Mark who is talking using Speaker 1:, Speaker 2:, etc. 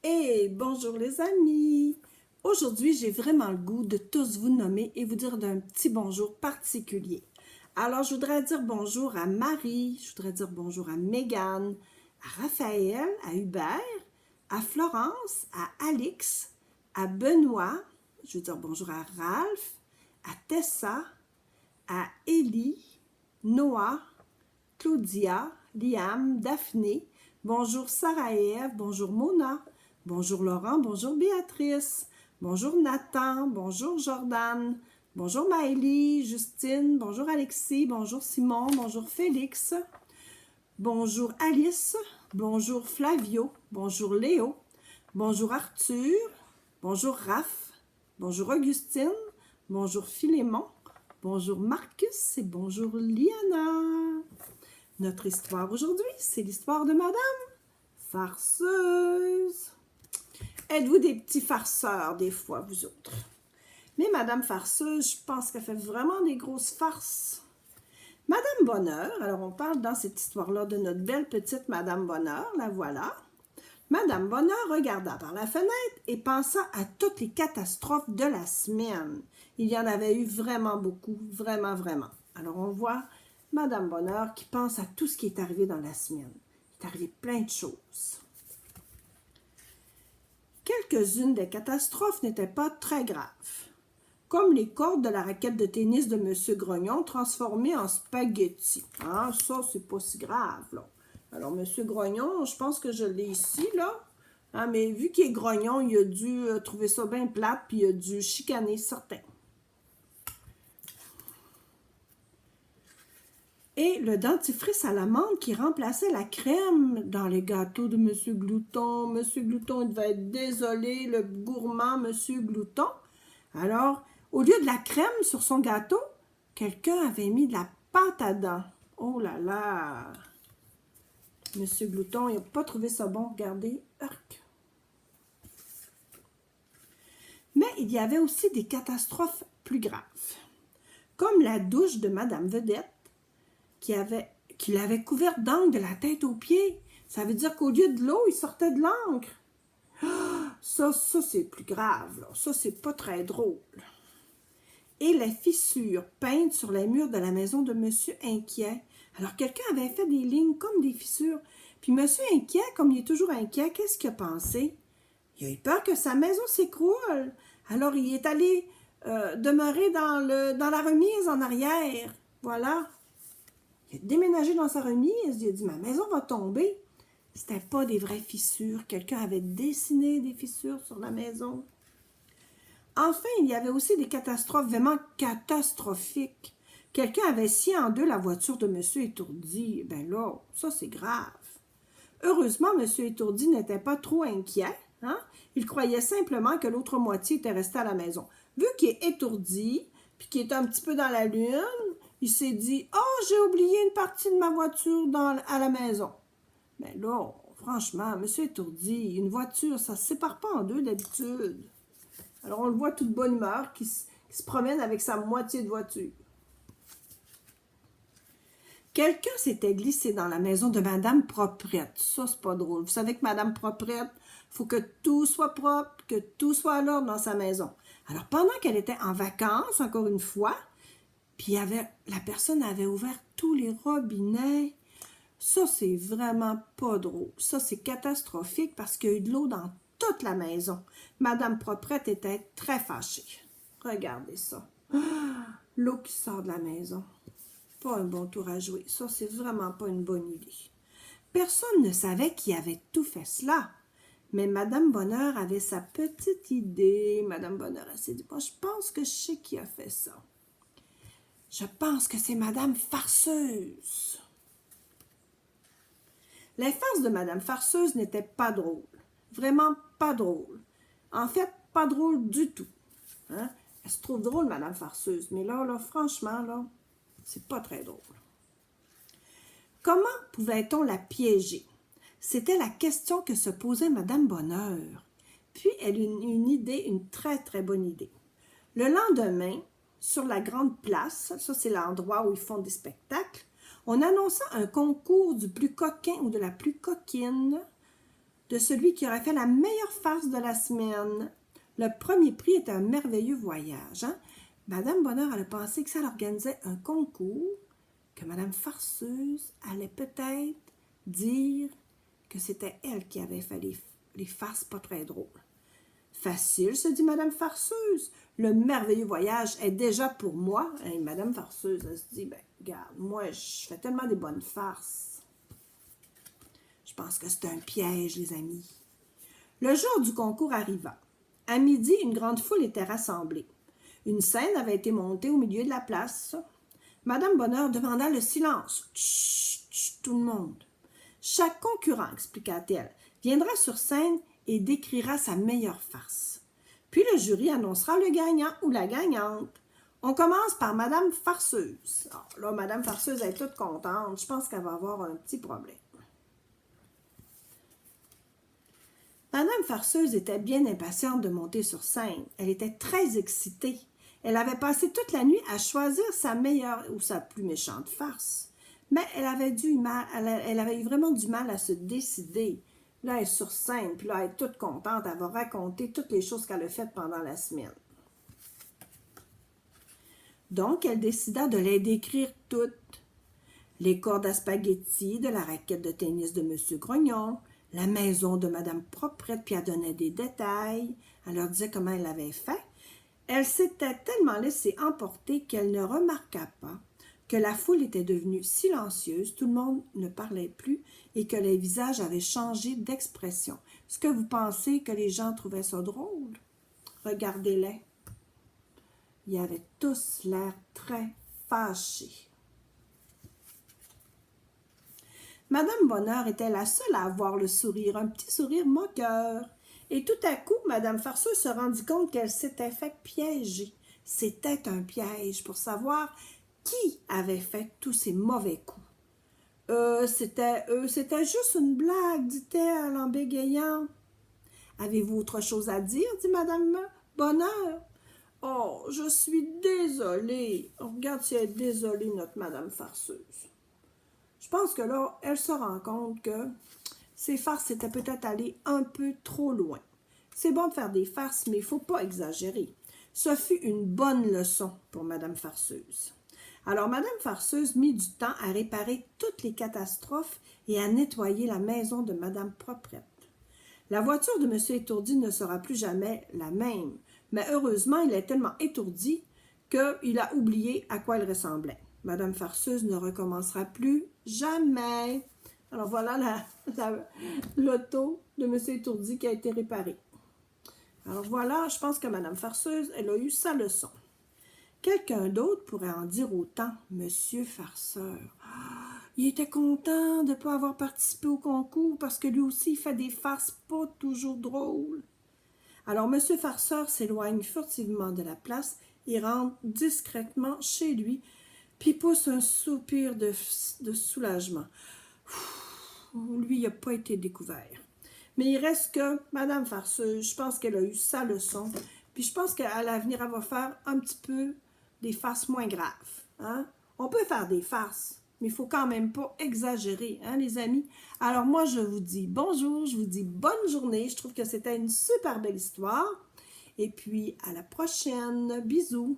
Speaker 1: Hey, bonjour les amis! Aujourd'hui, j'ai vraiment le goût de tous vous nommer et vous dire d'un petit bonjour particulier. Alors, je voudrais dire bonjour à Marie, je voudrais dire bonjour à Mégane, à Raphaël, à Hubert, à Florence, à Alix, à Benoît, je veux dire bonjour à Ralph, à Tessa, à Élie, Noah, Claudia, Liam, Daphné, bonjour Sarah et Ève, bonjour Mona, bonjour Laurent, bonjour Béatrice, bonjour Nathan, bonjour Jordan, bonjour Maëlie, Justine, bonjour Alexis, bonjour Simon, bonjour Félix, bonjour Alice, bonjour Flavio, bonjour Léo, bonjour Arthur, bonjour Raph, bonjour Augustine, bonjour Philémon, bonjour Marcus et bonjour Liana. Notre histoire aujourd'hui, c'est l'histoire de Madame Farceuse. Êtes-vous des petits farceurs des fois, vous autres? Mais Madame Farceuse, je pense qu'elle fait vraiment des grosses farces. Madame Bonheur, alors on parle dans cette histoire-là de notre belle petite Madame Bonheur, la voilà. Madame Bonheur regarda par la fenêtre et pensa à toutes les catastrophes de la semaine. Il y en avait eu vraiment beaucoup, vraiment, vraiment. Alors on voit Madame Bonheur qui pense à tout ce qui est arrivé dans la semaine. Il est arrivé plein de choses. Quelques-unes des catastrophes n'étaient pas très graves, comme les cordes de la raquette de tennis de M. Grognon transformées en spaghettis. Ah, ça, c'est pas si grave, là. Alors, M. Grognon, je pense que je l'ai ici, là. Ah, mais vu qu'il est grognon, il a dû trouver ça bien plate, puis il a dû chicaner certains. Et le dentifrice à l'amande qui remplaçait la crème dans les gâteaux de M. Glouton. M. Glouton, il devait être désolé, le gourmand M. Glouton. Alors, au lieu de la crème sur son gâteau, quelqu'un avait mis de la pâte à dents. Oh là là! M. Glouton, il n'a pas trouvé ça bon, regardez. Urk. Mais il y avait aussi des catastrophes plus graves, comme la douche de Madame Vedette, qui l'avait couverte d'encre de la tête aux pieds. Ça veut dire qu'au lieu de l'eau, il sortait de l'encre. Ça c'est plus grave, là. Ça, c'est pas très drôle. Et les fissures peintes sur les murs de la maison de Monsieur Inquiet. Alors, quelqu'un avait fait des lignes comme des fissures. Puis Monsieur Inquiet, comme il est toujours inquiet, qu'est-ce qu'il a pensé? Il a eu peur que sa maison s'écroule. Alors, il est allé demeurer dans la remise en arrière. Voilà. Il a déménagé dans sa remise, il a dit « Ma maison va tomber ». C'était pas des vraies fissures. Quelqu'un avait dessiné des fissures sur la maison. Enfin, il y avait aussi des catastrophes vraiment catastrophiques. Quelqu'un avait scié en deux la voiture de M. Étourdi. Ben là, ça c'est grave. Heureusement, M. Étourdi n'était pas trop inquiet. Hein? Il croyait simplement que l'autre moitié était restée à la maison. Vu qu'il est étourdi, puis qu'il est un petit peu dans la lune, il s'est dit « Oh, j'ai oublié une partie de ma voiture à la maison. » Mais là, franchement, M. Étourdi, une voiture, ça ne se sépare pas en deux d'habitude. Alors, on le voit toute bonne humeur qui se promène avec sa moitié de voiture. Quelqu'un s'était glissé dans la maison de Madame Proprette. Ça, c'est pas drôle. Vous savez que Madame Proprette, il faut que tout soit propre, que tout soit à l'ordre dans sa maison. Alors, pendant qu'elle était en vacances, encore une fois, puis la personne avait ouvert tous les robinets. Ça, c'est vraiment pas drôle. Ça, c'est catastrophique parce qu'il y a eu de l'eau dans toute la maison. Madame Proprette était très fâchée. Regardez ça. L'eau qui sort de la maison. Pas un bon tour à jouer. Ça, c'est vraiment pas une bonne idée. Personne ne savait qui avait tout fait cela. Mais Madame Bonheur avait sa petite idée. Madame Bonheur, elle s'est dit, moi, je pense que je sais qui a fait ça. Je pense que c'est Madame Farceuse. Les farces de Madame Farceuse n'étaient pas drôles. Vraiment pas drôles. En fait, pas drôles du tout. Hein? Elle se trouve drôle, Madame Farceuse, mais là, franchement, là, c'est pas très drôle. Comment pouvait-on la piéger? C'était la question que se posait Madame Bonheur. Puis, elle eut une idée, une très, très bonne idée. Le lendemain, sur la grande place, ça c'est l'endroit où ils font des spectacles, on annonça un concours du plus coquin ou de la plus coquine de celui qui aurait fait la meilleure farce de la semaine. Le premier prix était un merveilleux voyage. Hein? Madame Bonheur, elle a pensé que ça organisait un concours, que Madame Farceuse allait peut-être dire que c'était elle qui avait fait les farces pas très drôles. Facile, se dit Madame Farceuse. Le merveilleux voyage est déjà pour moi. Et Madame Farceuse, elle se dit, ben, regarde, moi, je fais tellement des bonnes farces. Je pense que c'est un piège, les amis. Le jour du concours arriva. À midi, une grande foule était rassemblée. Une scène avait été montée au milieu de la place. Madame Bonheur demanda le silence. Chut, chut, tout le monde. Chaque concurrent, expliqua-t-elle, viendra sur scène et décrira sa meilleure farce. Puis le jury annoncera le gagnant ou la gagnante. On commence par Madame Farceuse. Alors là, Madame Farceuse est toute contente. Je pense qu'elle va avoir un petit problème. Madame Farceuse était bien impatiente de monter sur scène. Elle était très excitée. Elle avait passé toute la nuit à choisir sa meilleure ou sa plus méchante farce. Mais elle avait eu vraiment du mal à se décider. Là, elle est sur scène, puis là, elle est toute contente. Elle va raconter toutes les choses qu'elle a faites pendant la semaine. Donc, elle décida de les décrire toutes. Les cordes à spaghetti de la raquette de tennis de M. Grognon, la maison de Mme Proprette, puis elle donnait des détails. Elle leur disait comment elle l'avait fait. Elle s'était tellement laissée emporter qu'elle ne remarqua pas que la foule était devenue silencieuse, tout le monde ne parlait plus et que les visages avaient changé d'expression. Est-ce que vous pensez que les gens trouvaient ça drôle? Regardez-les. Ils avaient tous l'air très fâchés. Madame Bonheur était la seule à avoir le sourire, un petit sourire moqueur. Et tout à coup, Madame Farceuse se rendit compte qu'elle s'était fait piéger. C'était un piège pour savoir qui avait fait tous ces mauvais coups. C'était juste une blague, dit-elle en bégayant. Avez-vous autre chose à dire, dit Madame Bonheur. Oh, je suis désolée. Regarde si elle est désolée, notre Madame Farceuse. Je pense que là, elle se rend compte que ces farces étaient peut-être allées un peu trop loin. C'est bon de faire des farces, mais il ne faut pas exagérer. Ce fut une bonne leçon pour Madame Farceuse. Alors, Madame Farceuse mit du temps à réparer toutes les catastrophes et à nettoyer la maison de Madame Proprette. La voiture de M. Étourdi ne sera plus jamais la même, mais heureusement, il est tellement étourdi qu'il a oublié à quoi elle ressemblait. Madame Farceuse ne recommencera plus jamais. Alors voilà l'auto de M. Étourdi qui a été réparée. Alors voilà, je pense que Madame Farceuse, elle a eu sa leçon. Quelqu'un d'autre pourrait en dire autant, Monsieur Farceur. Il était content de ne pas avoir participé au concours parce que lui aussi, il fait des farces pas toujours drôles. Alors, Monsieur Farceur s'éloigne furtivement de la place et rentre discrètement chez lui, puis pousse un soupir de soulagement. Lui, il n'a pas été découvert. Mais il reste que Madame Farceuse, je pense qu'elle a eu sa leçon, puis je pense qu'à l'avenir, elle va faire un petit peu des farces moins graves. Hein? On peut faire des farces, mais il ne faut quand même pas exagérer, hein, les amis? Alors moi, je vous dis bonjour, je vous dis bonne journée. Je trouve que c'était une super belle histoire. Et puis, à la prochaine. Bisous!